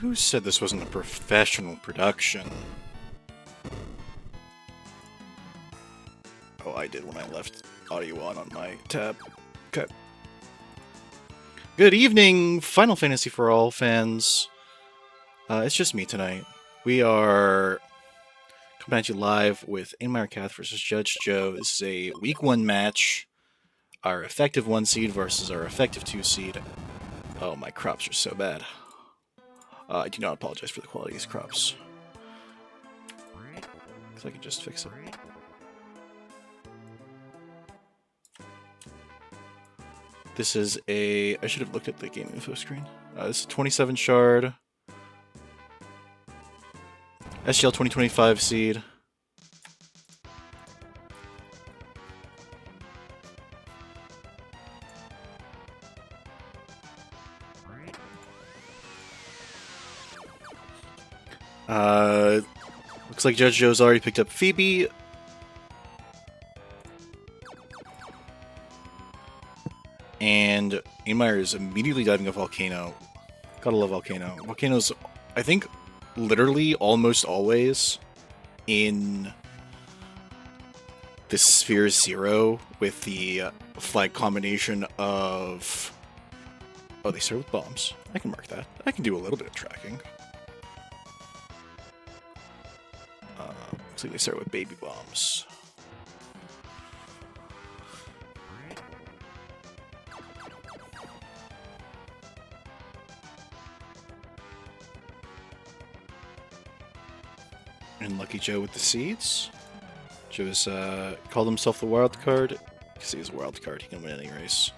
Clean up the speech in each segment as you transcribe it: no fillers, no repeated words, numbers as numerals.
Who said this wasn't a professional production? Oh, I did when I left audio on my tab. Okay. Good evening, Final Fantasy for All fans. It's just me tonight. We are coming at you live with Ainmire Cath versus JudgeJoe. This is a Week 1 match. Our effective 1 seed versus our effective 2 seed. Oh, my crops are so bad. I do not apologize for the quality of these crops. Because I can just fix it. This is a... I should have looked at the game info screen. This is a 27 shard. SGL 2025 seed. Looks like JudgeJoe's already picked up Phoebe. And Ainmire is immediately diving a Volcano. Gotta love Volcano. Volcano's, I think, literally almost always in the Sphere 0 with the flag combination of... Oh, they start with bombs. I can mark that. I can do a little bit of tracking. Looks like they start with baby bombs. And Lucky Joe with the seeds. Joe's called himself the wild card because he's a wild card. He can win any race.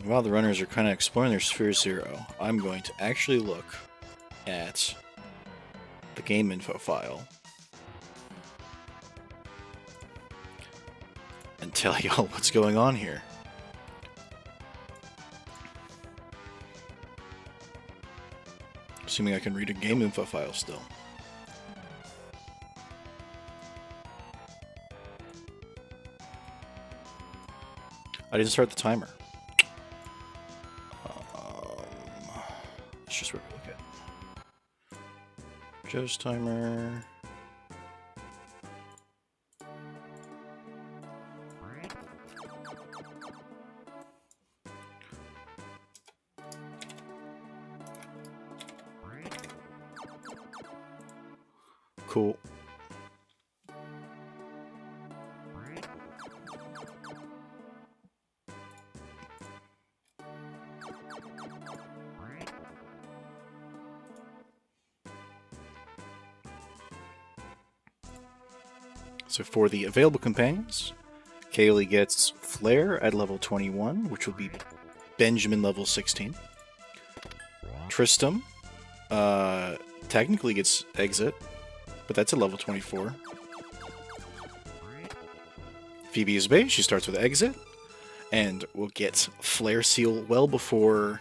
While the runners are kind of exploring their Sphere 0, I'm going to actually look at the game info file and tell y'all what's going on here. Assuming I can read a game info file still. I didn't start the timer. Just where we look at Joe's timer. Cool. So for the available companions, Kaylee gets Flare at level 21, which will be Benjamin level 16. Tristram technically gets Exit, but that's at level 24. Phoebe is base, she starts with Exit, and will get Flare Seal well before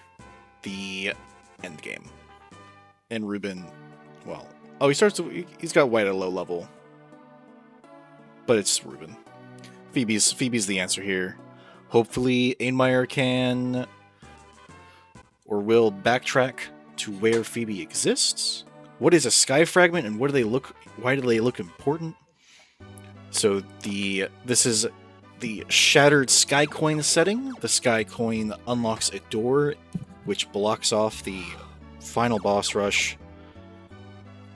the end game. And Ruben, well, oh, he's got White at a low level. But it's Ruben. Phoebe's the answer here. Hopefully, Ainmire can or will backtrack to where Phoebe exists. What is a sky fragment, and why do they look important? So this is the shattered sky coin setting. The sky coin unlocks a door, which blocks off the final boss rush.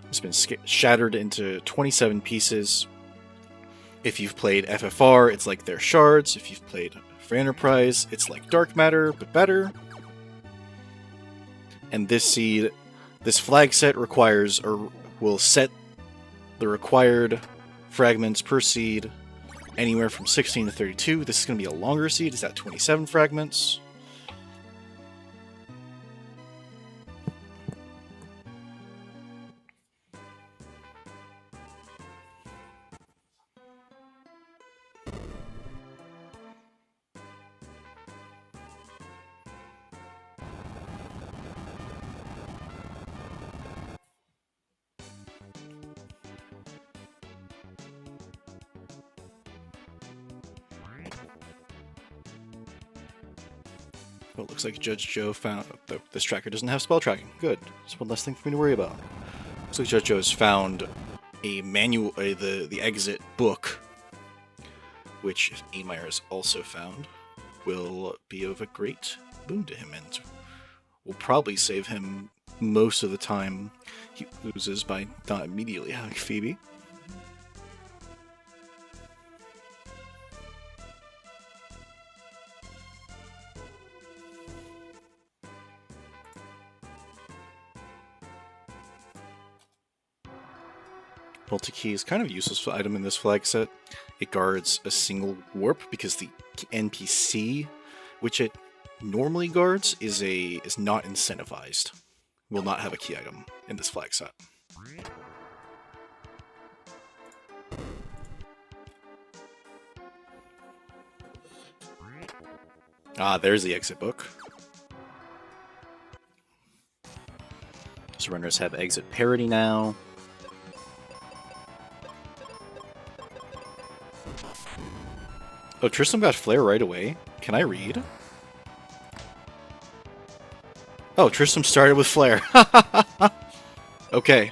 It's been shattered into 27 pieces. If you've played FFR, it's like their shards. If you've played for Enterprise, it's like dark matter, but better. And this seed, this flag set requires, or will set the required fragments per seed anywhere from 16 to 32. This is going to be a longer seed. It's at 27 fragments. Well, it looks like JudgeJoe found... This tracker doesn't have spell tracking. Good. It's one less thing for me to worry about. Looks like JudgeJoe has found a manual... the exit book, which, if Ainmire has also found, will be of a great boon to him, and will probably save him most of the time he loses by not immediately having Phoebe. Multi-key is kind of a useless item in this flag set. It guards a single warp because the NPC, which it normally guards, is not incentivized. Will not have a key item in this flag set. Ah, there's the exit book. Surrenders have exit parity now. Oh, Tristram got Flare right away. Can I read? Oh, Tristram started with Flare. Okay.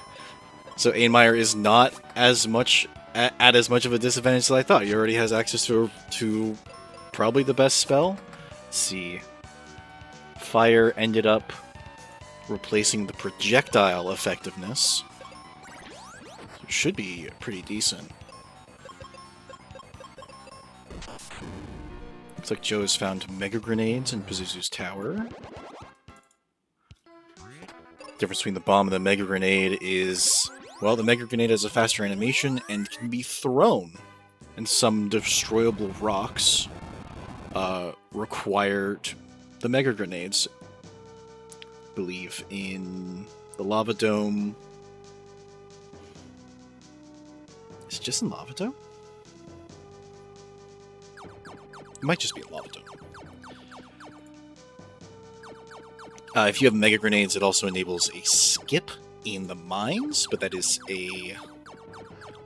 So Ainmire is not as much at as much of a disadvantage as I thought. He already has access to probably the best spell. Let's see. Fire ended up replacing the projectile effectiveness. It should be pretty decent. Looks like Joe has found Mega Grenades in Pazuzu's tower. Difference between the bomb and the Mega Grenade is, well, the Mega Grenade has a faster animation and can be thrown. And some destroyable rocks required the Mega Grenades. I believe in the Lava Dome. Is it just in Lava Dome? It might just be a Lava Dome. If you have Mega Grenades, it also enables a skip in the mines, but that is a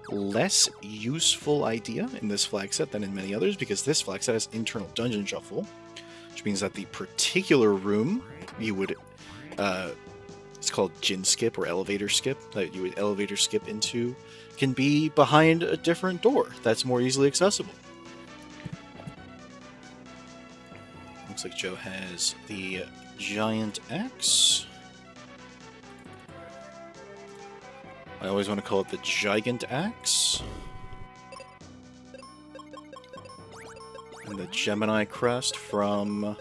less useful idea in this flag set than in many others, because this flag set has internal dungeon shuffle, which means that the particular room you would... it's called Jin Skip or Elevator Skip, that you would elevator skip into, can be behind a different door that's more easily accessible. Looks like Joe has the Giant Axe. I always want to call it the Gigant Axe. And the Gemini Crest from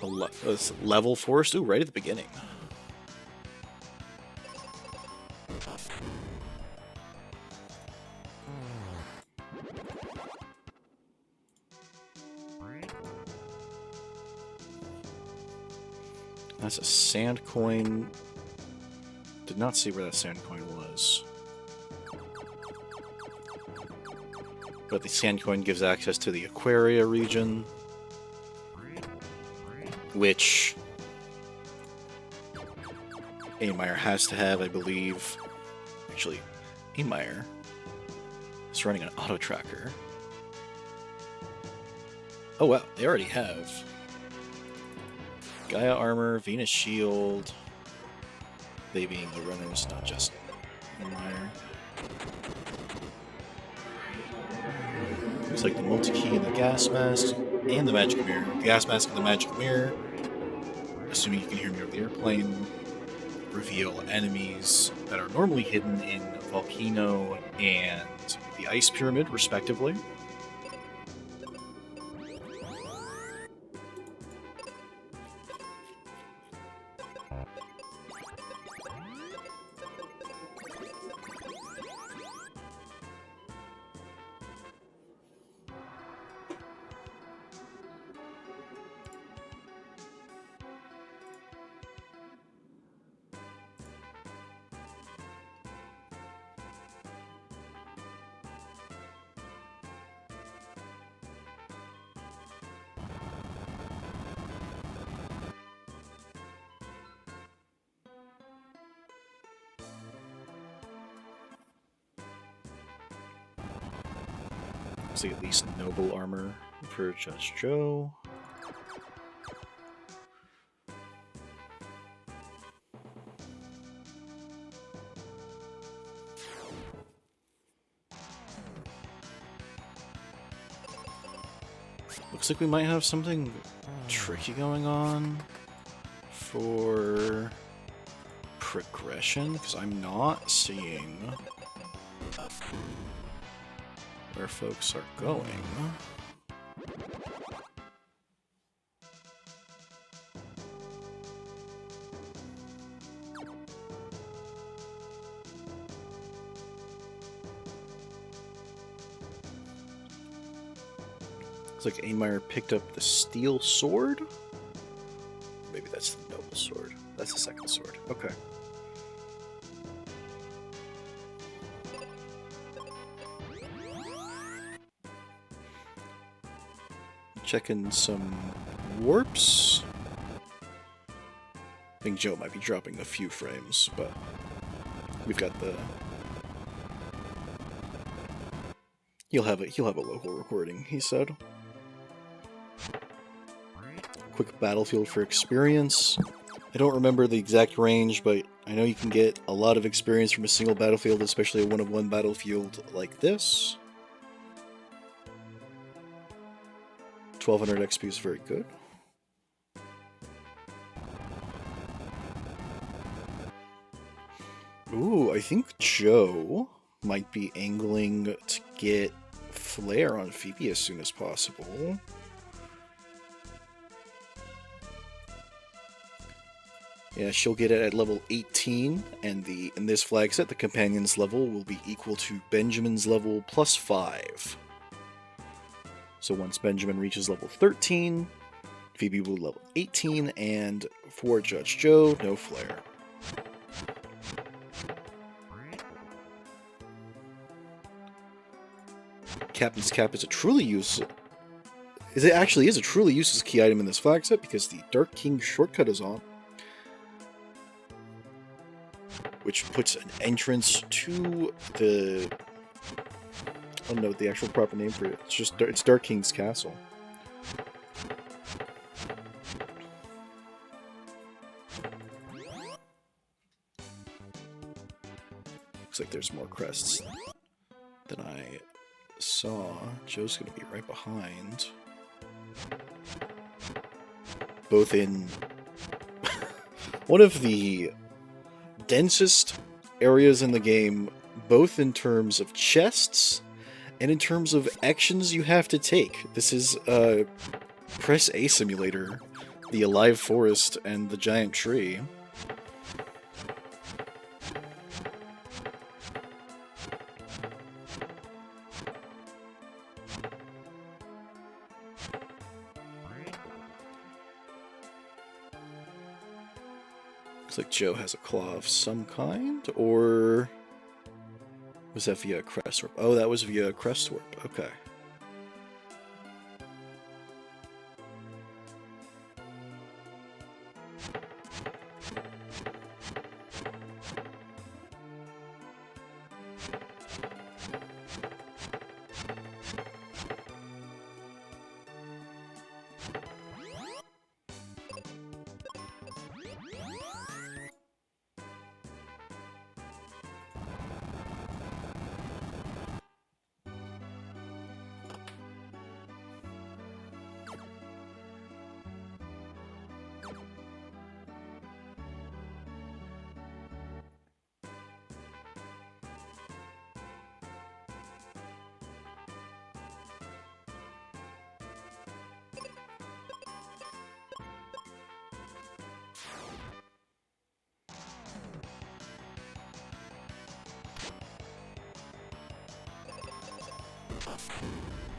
the Level Forest. Ooh, right at the beginning. That's a sand coin. Did not see where that sand coin was. But the sand coin gives access to the Aquaria region, which Ainmire has to have, I believe. Actually, Ainmire is running an auto tracker. Oh wow, they already have Gaia Armor, Venus Shield, they being the runners, not just Ainmire. Looks like the multi-key and the gas mask, and the magic mirror. The gas mask and the magic mirror, assuming you can hear me over the airplane, reveal enemies that are normally hidden in Volcano and the Ice Pyramid, respectively. Looks like at least noble armor for JudgeJoe. Looks like we might have something tricky going on for progression, because I'm not seeing where folks are going. Looks like Ainmire picked up the steel sword. Maybe that's the noble sword. That's the second sword. Okay. Checking some warps. I think Joe might be dropping a few frames, but we've got the. He'll have a local recording, he said. Quick battlefield for experience. I don't remember the exact range, but I know you can get a lot of experience from a single battlefield, especially a one-of-one battlefield like this. 1200 XP is very good. Ooh, I think Joe might be angling to get Flare on Phoebe as soon as possible. Yeah, she'll get it at level 18, and in this flag set, the companion's level will be equal to Benjamin's level plus 5. So once Benjamin reaches level 13, Phoebe will level 18, and for JudgeJoe, no Flare. Captain's Cap is a truly useless. It actually is a truly useless key item in this flag set because the Dark King shortcut is on, which puts an entrance to the. I don't know what the actual proper name for it. It's Dark King's castle. Looks like there's more crests than I saw. Joe's gonna be right behind. Both in one of the densest areas in the game, both in terms of chests and in terms of actions you have to take. This is Press A Simulator, the Alive Forest, and the Giant Tree. Looks like Joe has a claw of some kind, or was that via a crest warp? Oh, that was via a crest warp. Okay.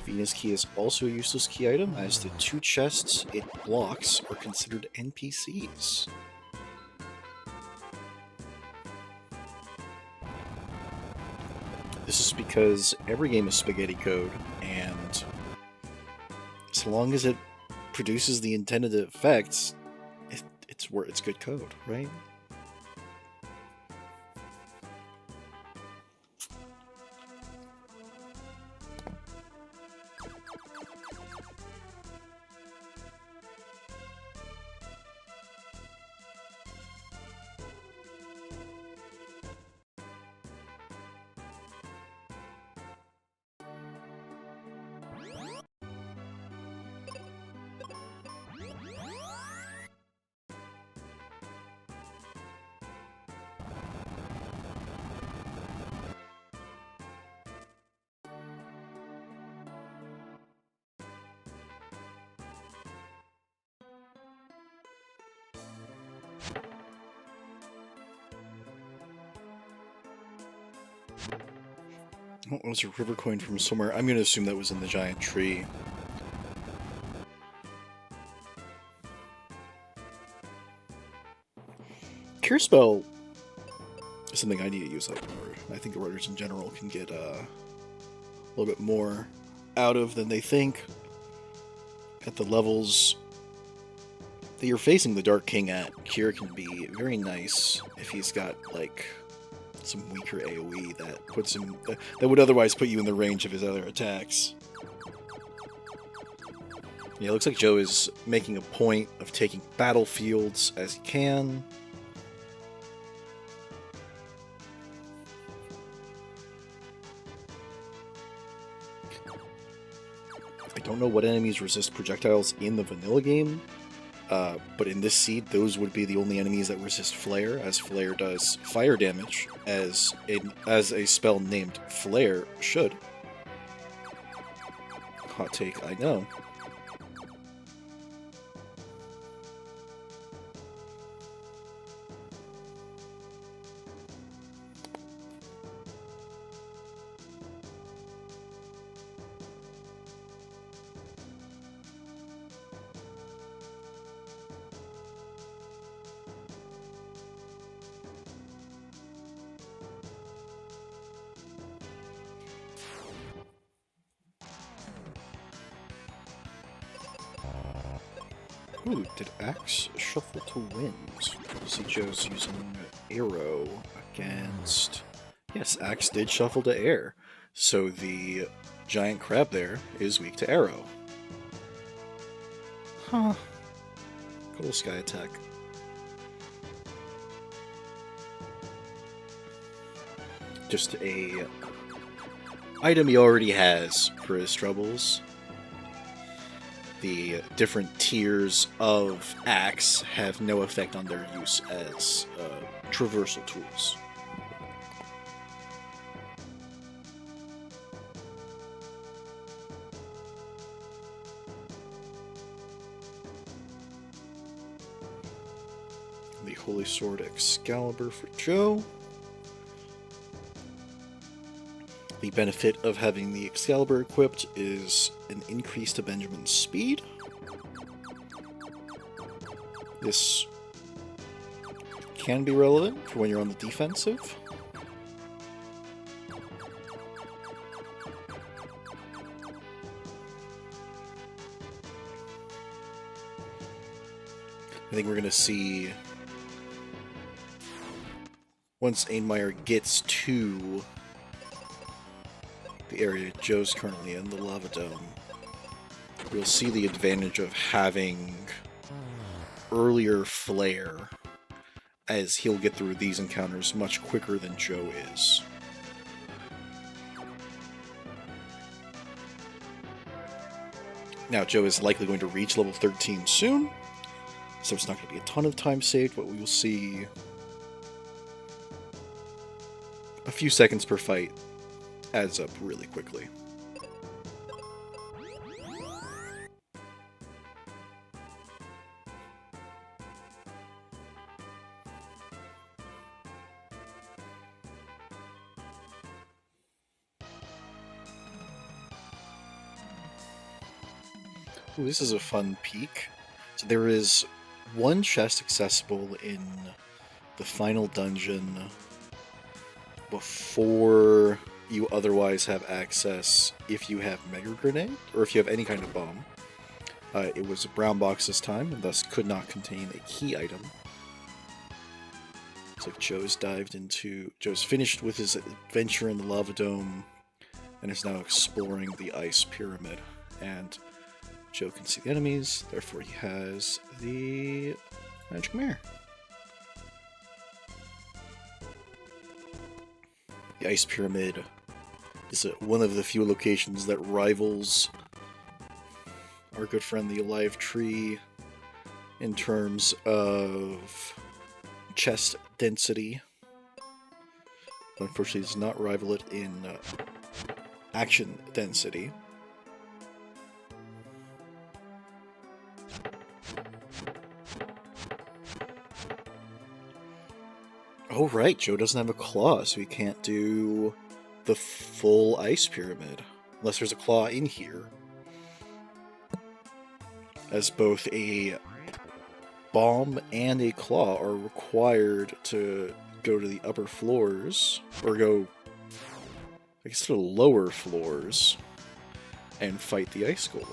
Venus Key is also a useless key item, as the 2 chests it blocks are considered NPCs. This is because every game is spaghetti code, and as long as it produces the intended effects, it's good code, right? What was a river coin from somewhere? I'm going to assume that was in the giant tree. Cure Spell is something I need to use like more. I think the writers in general can get a little bit more out of than they think. At the levels that you're facing the Dark King at, Cure can be very nice if he's got like some weaker AoE that puts him that would otherwise put you in the range of his other attacks. Yeah, it looks like Joe is making a point of taking battlefields as he can. I don't know what enemies resist projectiles in the vanilla game, but in this seed, those would be the only enemies that resist Flare, as Flare does fire damage, as a spell named Flare should. Hot take, I know. Ooh, did Axe shuffle to wins? See Joe's using Arrow against... Yes, Axe did shuffle to Air. So the giant crab there is weak to Arrow. Huh. Cool Sky Attack. Just a item he already has for his troubles. The different tiers of Axe have no effect on their use as traversal tools. The Holy Sword Excalibur for Joe. The benefit of having the Excalibur equipped is an increase to Benjamin's speed. This can be relevant for when you're on the defensive. I think we're going to see, once Ainmire gets to the area Joe's currently in, the Lava Dome, we'll see the advantage of having earlier Flare, as he'll get through these encounters much quicker than Joe is. Now, Joe is likely going to reach level 13 soon, so it's not going to be a ton of time saved, but we will see a few seconds per fight adds up really quickly. Ooh, this is a fun peek. So there is one chest accessible in the final dungeon before you otherwise have access if you have Mega Grenade, or if you have any kind of bomb. It was a brown box this time, and thus could not contain a key item. Looks like Joe's finished with his adventure in the Lava Dome, and is now exploring the Ice Pyramid. And Joe can see the enemies, therefore he has the Magic Mirror. The Ice Pyramid is one of the few locations that rivals our good friend the Alive Tree in terms of chest density. But unfortunately, does not rival it in action density. Oh right, Joe doesn't have a claw, so he can't do the full ice pyramid, unless there's a claw in here, as both a bomb and a claw are required to go to the upper floors, or go, I guess, to the lower floors and fight the ice golem.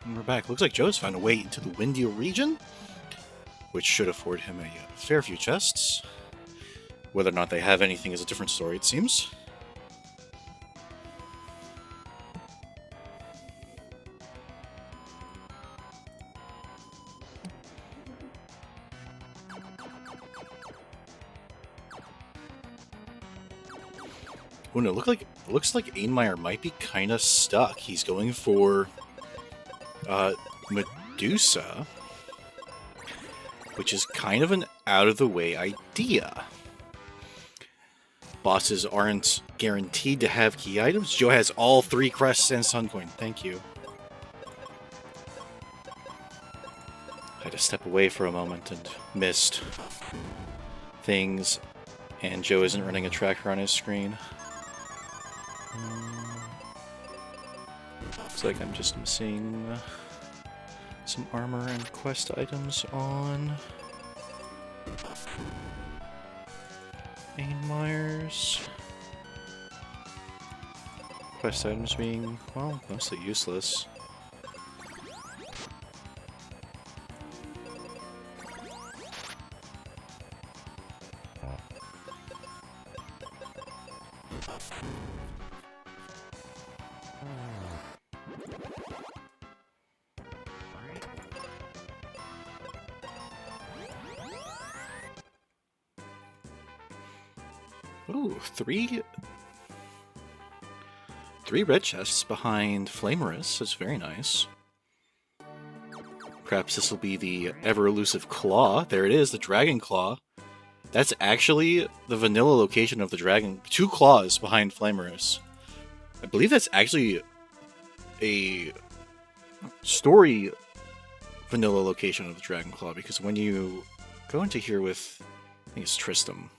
And we're back. Looks like Joe's found a way into the Windy region, which should afford him a fair few chests. Whether or not they have anything is a different story, it seems. Oh no, looks like Ainmire might be kind of stuck. He's going for Medusa, which is kind of an out-of-the-way idea. Bosses aren't guaranteed to have key items. Joe has all 3 crests and Suncoin. Thank you. I had to step away for a moment and missed things And Joe isn't running a tracker on his screen. Looks like I'm just missing some armor and quest items on Ainmire's. Quest items being, well, mostly useless. Ooh, three red chests behind Flamerus. That's very nice. Perhaps this will be the ever-elusive claw. There it is, the dragon claw. That's actually the vanilla location of the dragon. 2 claws behind Flamerus. I believe that's actually a story vanilla location of the dragon claw, because when you go into here with, I think it's Tristram,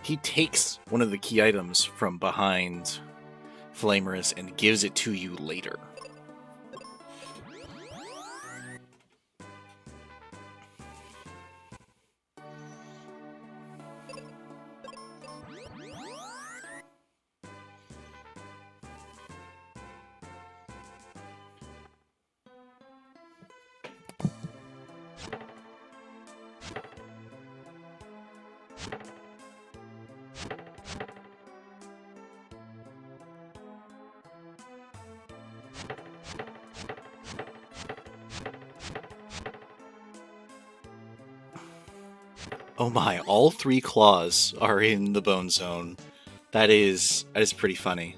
he takes one of the key items from behind Flamerus and gives it to you later. Oh my, all 3 claws are in the bone zone. That is pretty funny.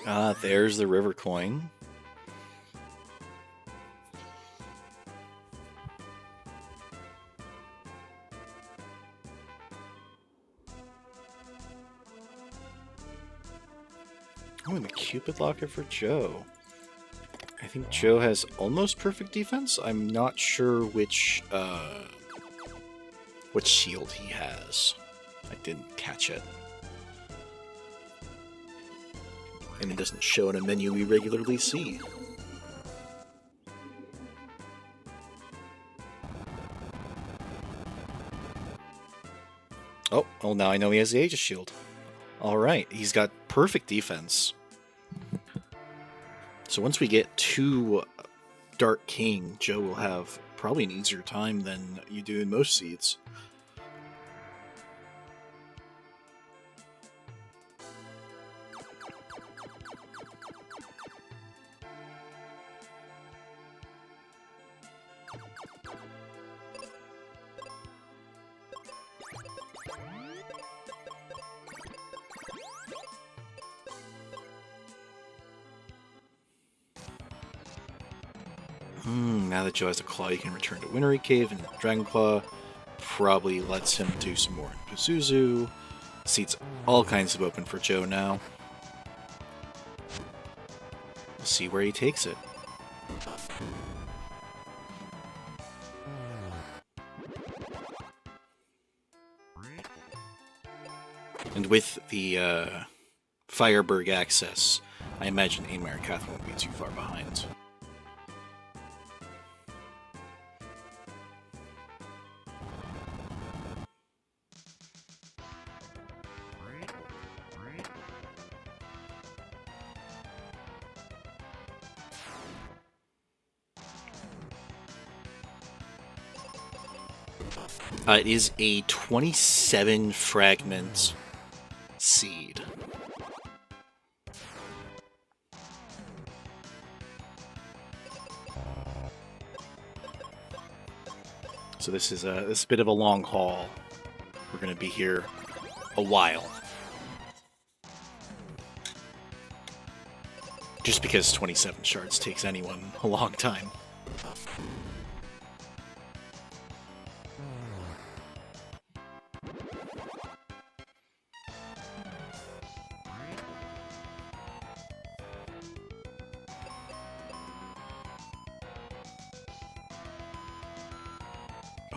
Ah, there's the river coin. Oh, and the Cupid Locker for Joe. I think Joe has almost perfect defense. I'm not sure which shield he has. I didn't catch it. And it doesn't show in a menu we regularly see. Oh, well, now I know he has the Aegis shield. Alright, he's got perfect defense. So once we get to Dark King, Joe will have probably an easier time than you do in most seeds. Now that Joe has a claw, he can return to Wintery Cave, and Dragon Claw probably lets him do some more in Pazuzu. Seats all kinds of open for Joe now. We'll see where he takes it. And with the Fireberg access, I imagine Ainmire and Cath won't be too far behind. It is a 27 fragment seed. So this is a bit of a long haul. We're going to be here a while. Just because 27 shards takes anyone a long time.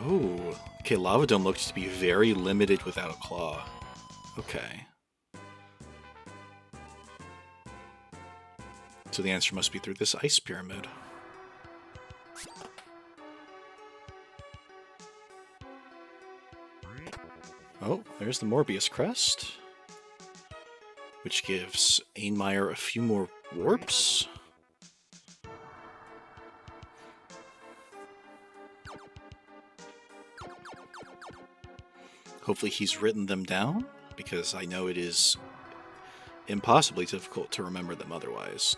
Oh, okay, Lava Dome looks to be very limited without a claw. Okay. So the answer must be through this ice pyramid. Oh, there's the Morbius crest, which gives Ainmire a few more warps. Hopefully he's written them down, because I know it is impossibly difficult to remember them otherwise.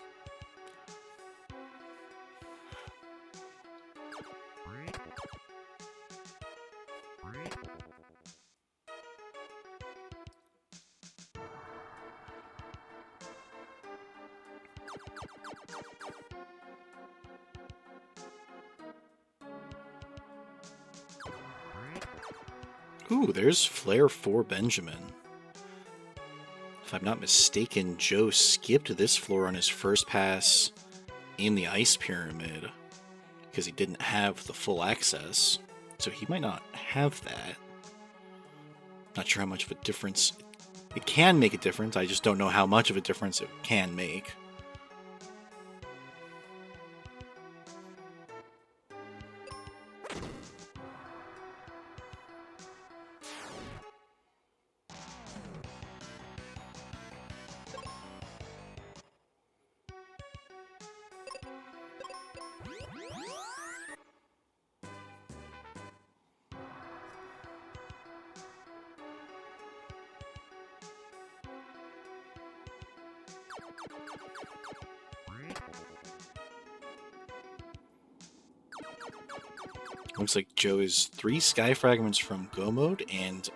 Ooh, there's Flare for Benjamin. If I'm not mistaken, Joe skipped this floor on his first pass in the Ice Pyramid because he didn't have the full access, so he might not have that. Not sure how much of a difference it can make a difference. I just don't know how much of a difference it can make. Looks like Joe is 3 Sky Fragments from Go Mode and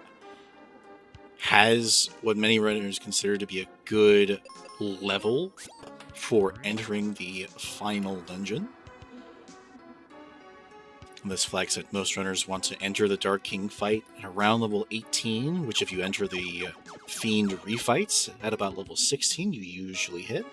has what many runners consider to be a good level for entering the final dungeon. In this Flagset, most runners want to enter the Dark King fight at around level 18, which if you enter the Fiend refights at about level 16, you usually hit.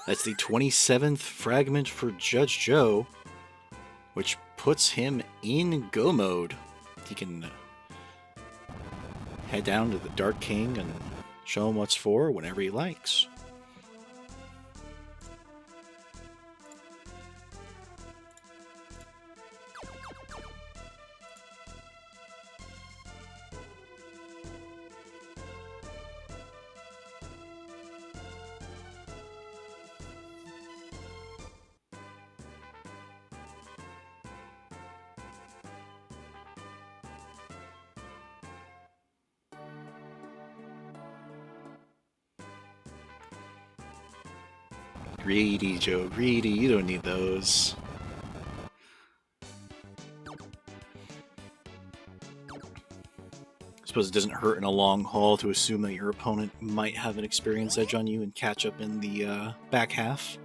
That's the 27th fragment for JudgeJoe, which puts him in Go Mode. He can head down to the Dark King and show him what's for whenever he likes. Greedy, Joe. Greedy. You don't need those. I suppose it doesn't hurt in a long haul to assume that your opponent might have an experience edge on you and catch up in the back half.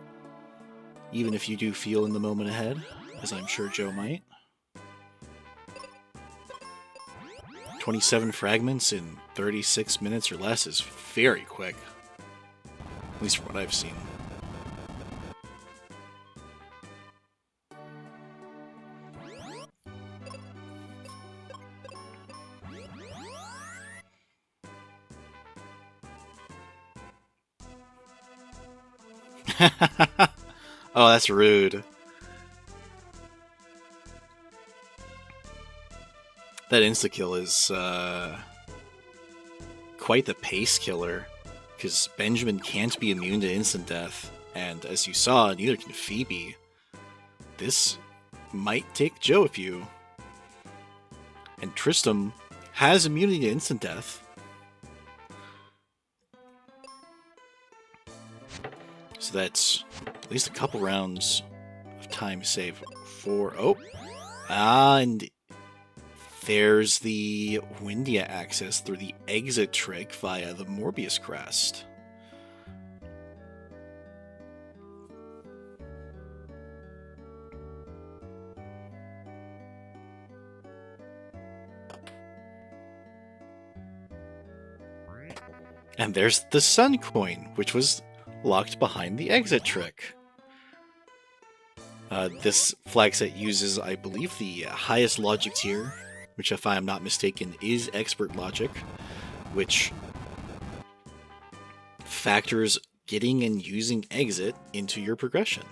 Even if you do feel in the moment ahead, as I'm sure Joe might. 27 fragments in 36 minutes or less is very quick. At least from what I've seen. Oh, that's rude. That insta-kill is quite the pace killer, because Benjamin can't be immune to instant death, and as you saw, neither can Phoebe. This might take Joe a few. And Tristram has immunity to instant death. So that's at least a couple rounds of time save for... Oh! And there's the Windia access through the exit trick via the Morbius crest. And there's the Sun Coin, which was locked behind the exit trick. This Flagset uses, I believe, the highest logic tier, which, if I am not mistaken, is Expert Logic, which factors getting and using exit into your progression.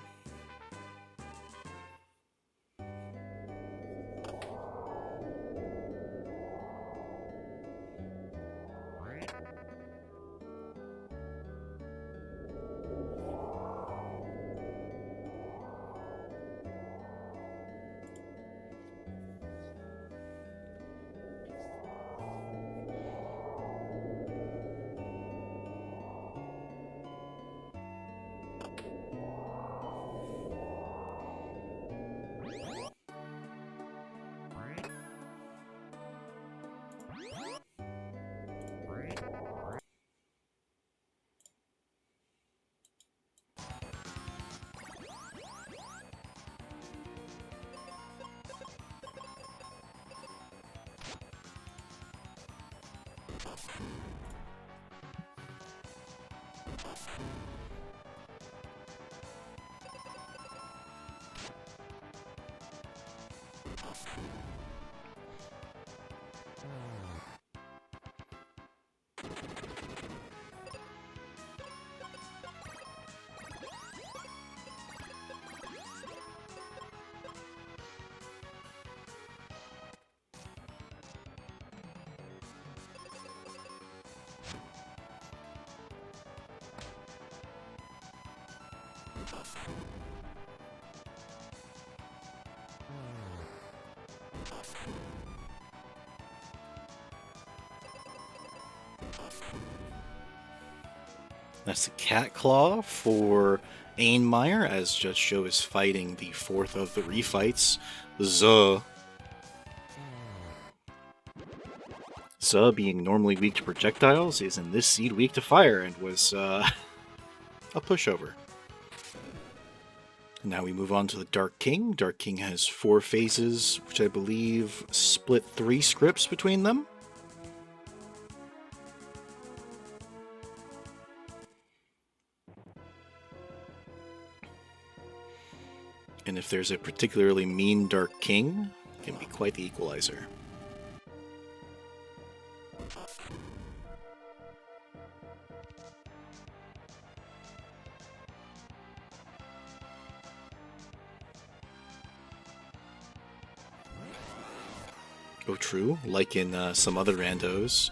That's the Cat Claw for Ainmire, as JudgeJoe is fighting the fourth of the refights, Zuh. Zuh, being normally weak to projectiles, is in this seed weak to fire, and was a pushover. Now we move on to the Dark King. Dark King has 4 phases, which I believe split 3 scripts between them. And if there's a particularly mean Dark King, it can be quite the equalizer. Oh, true. Like in some other randos,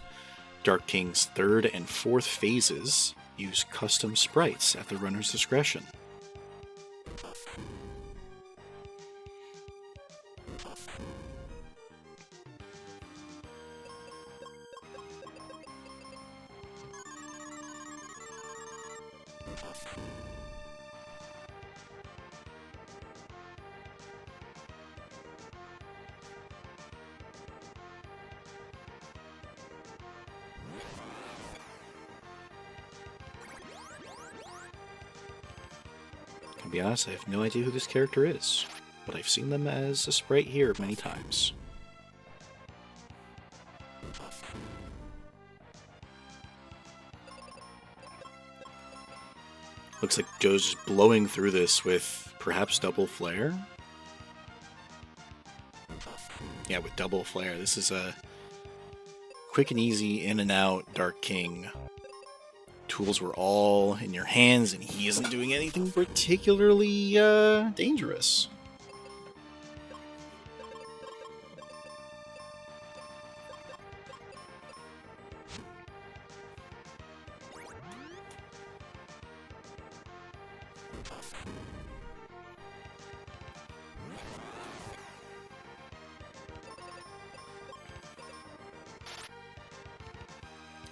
Dark King's 3rd and 4th phases use custom sprites at the runner's discretion. I'll be honest, I have no idea who this character is, but I've seen them as a sprite here many times. Looks like Joe's just blowing through this with perhaps double flare. Yeah, with double flare. This is a quick and easy in and out Dark King. Tools were all in your hands, and he isn't doing anything particularly dangerous.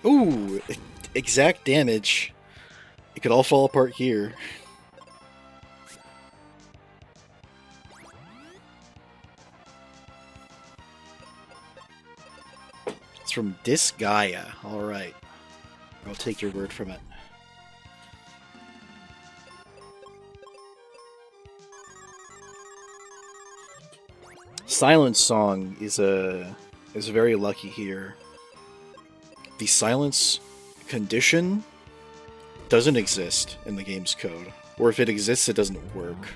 Ooh, exact damage. It could all fall apart here. It's from Disgaea. Alright. I'll take your word from it. Silence Song is very lucky here. The silence condition doesn't exist in the game's code, or if it exists, it doesn't work.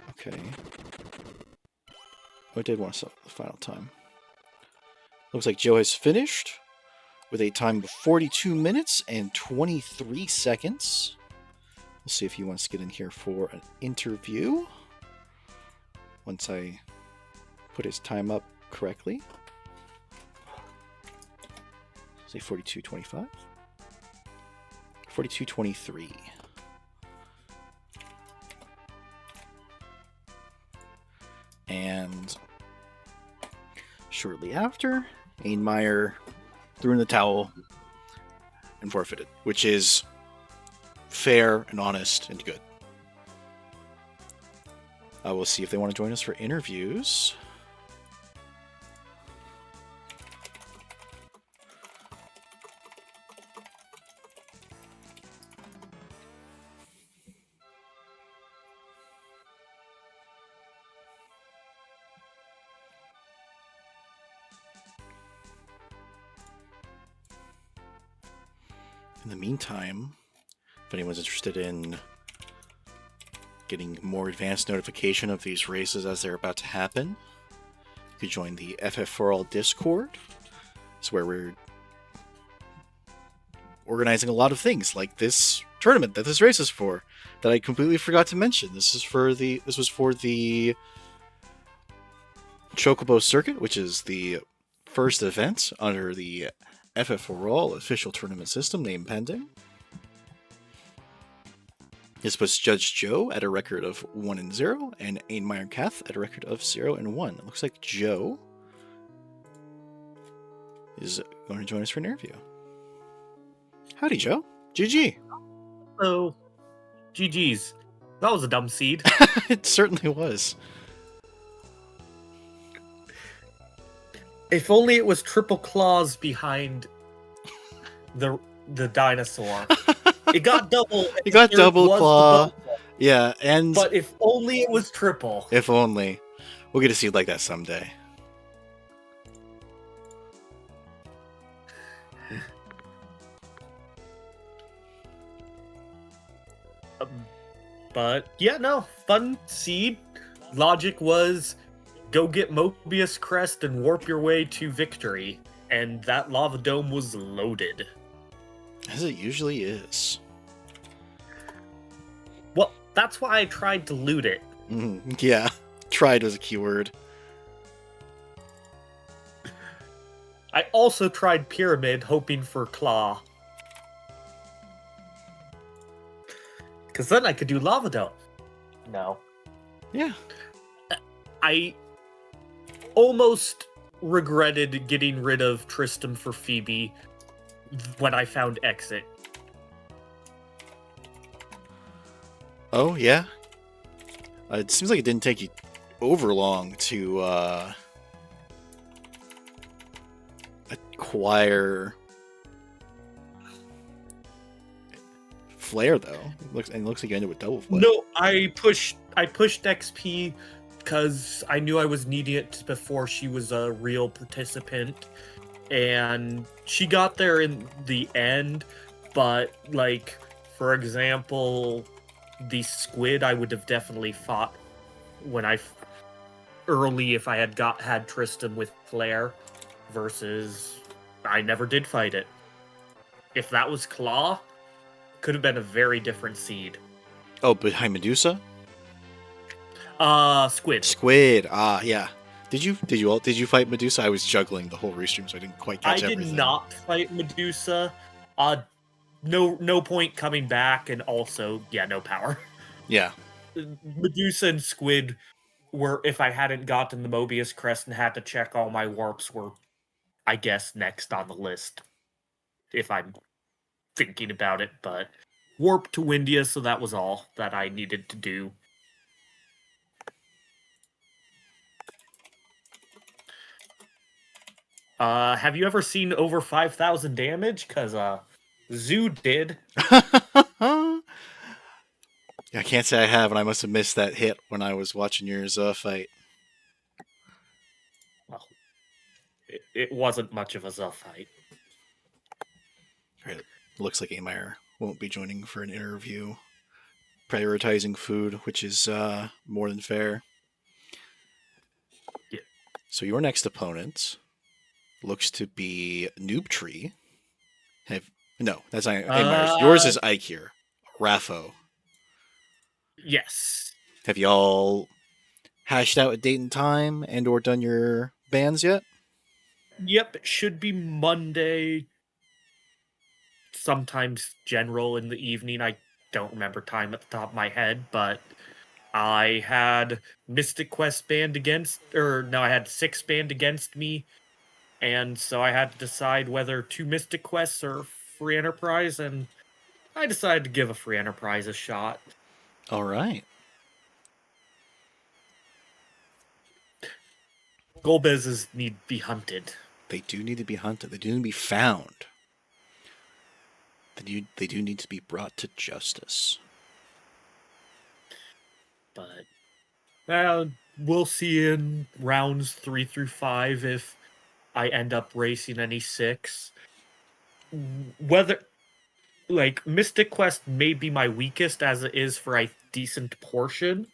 Okay. Oh, I did want to stop the final time. Looks like Joe has finished with a time of 42 minutes and 23 seconds. We'll see if he wants to get in here for an interview once I put his time up correctly. Say 42:25. 42:23. And shortly after, Ainmire threw in the towel and forfeited, which is fair and honest and good. We'll see if they want to join us for interviews. In the meantime, if anyone's interested in getting more advanced notification of these races as they're about to happen, you could join the FF4All Discord. It's where we're organizing a lot of things, like this tournament that this race is for, that I completely forgot to mention. This was for the Chocobo circuit, which is the first event under the FF4All official tournament system, name pending. This puts JudgeJoe at a record of 1-0, and Ainmire Cath at a record of 0-1. It looks like Joe is going to join us for an interview. Howdy, Joe. GG. Hello. GG's. That was a dumb seed. It certainly was. If only it was triple claws behind the dinosaur. It got double. It got double claw. Yeah, and but if only it was triple. If only. We'll get a seed like that someday. But yeah, no, fun seed. Logic was go get Mobius Crest and warp your way to victory. And that lava dome was loaded. As it usually is. Well, that's why I tried to loot it. Yeah, tried was a keyword. I also tried Pyramid, hoping for Claw. Because then I could do Lava Dome. No. Yeah. I almost regretted getting rid of Tristram for Phoebe when I found Exit. Oh, yeah? It seems like it didn't take you over long to acquire flare though. It looks like you ended with double flare. No, I pushed XP because I knew I was needing it before she was a real participant, and she got there in the end. But like, for example, the squid I would have definitely fought when early if I had Tristan with flare, versus I never did fight it. If that was Claw, could have been a very different seed. Oh, behind Medusa? Squid. Squid. Ah, yeah. Did you fight Medusa? I was juggling the whole restream, so I didn't quite catch everything. I did not fight Medusa. No point coming back, and also, yeah, no power. Yeah. Medusa and Squid were, if I hadn't gotten the Mobius Crest and had to check all my warps, were, I guess, next on the list. If I'm thinking about it, but warp to Windia, so that was all that I needed to do. Have you ever seen over 5,000 damage? Because Zoo did. I can't say I have, and I must have missed that hit when I was watching yours fight. Well, it wasn't much of a fight. Right. Looks like Ainmire won't be joining for an interview. Prioritizing food, which is more than fair. Yeah. So your next opponent looks to be Noob Tree. No, that's not Ainmire's. Yours is Aikir. Rafo. Yes. Have y'all hashed out a date and time and or done your bans yet? Yep, it should be Monday. Sometimes general in the evening. I don't remember time at the top of my head, but I had Mystic Quest banned against, I had 6 banned against me, and so I had to decide whether 2 Mystic Quests or Free Enterprise, and I decided to give a Free Enterprise a shot. All right. Golbezes need to be hunted. They do need to be hunted. They do need to be found. They do need to be brought to justice. But we'll see in rounds 3 through 5 if I end up racing any 6. Whether, like, Mystic Quest may be my weakest as it is for a decent portion.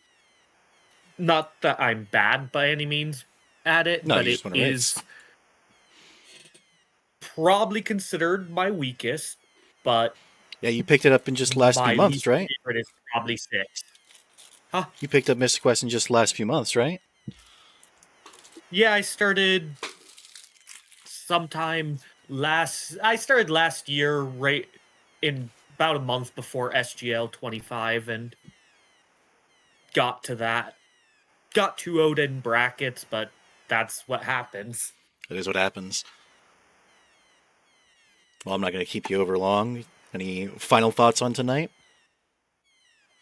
Not that I'm bad by any means at it, No, but you it just wanna is race. probably considered my weakest, but Yeah, you picked it up in just the last few months, right? Favorite is probably 6. Huh? You picked up Mystic Quest in just the last few months, right? Yeah, I started last year, right in about a month before SGL 25, and got to that. Got 2-0'd in brackets, but that's what happens. That is what happens. Well, I'm not going to keep you over long. Any final thoughts on tonight?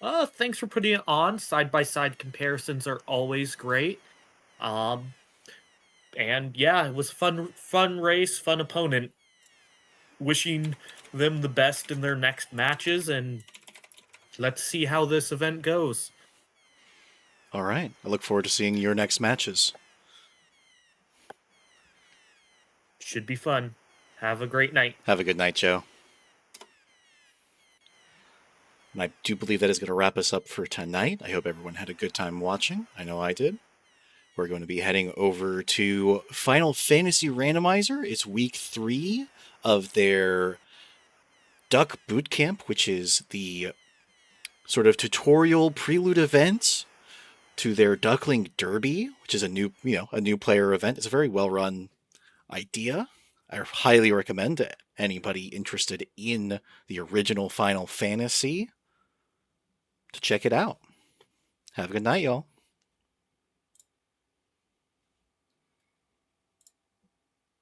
Thanks for putting it on. Side-by-side comparisons are always great. And yeah, it was fun race, fun opponent. Wishing them the best in their next matches, and let's see how this event goes. All right. I look forward to seeing your next matches. Should be fun. Have a great night. Have a good night, Joe. And I do believe that is going to wrap us up for tonight. I hope everyone had a good time watching. I know I did. We're going to be heading over to Final Fantasy Randomizer. It's week 3 of their Duck Bootcamp, which is the sort of tutorial prelude event to their Duckling Derby, which is a new player event. It's a very well-run idea. I highly recommend to anybody interested in the original Final Fantasy to check it out. Have a good night, y'all.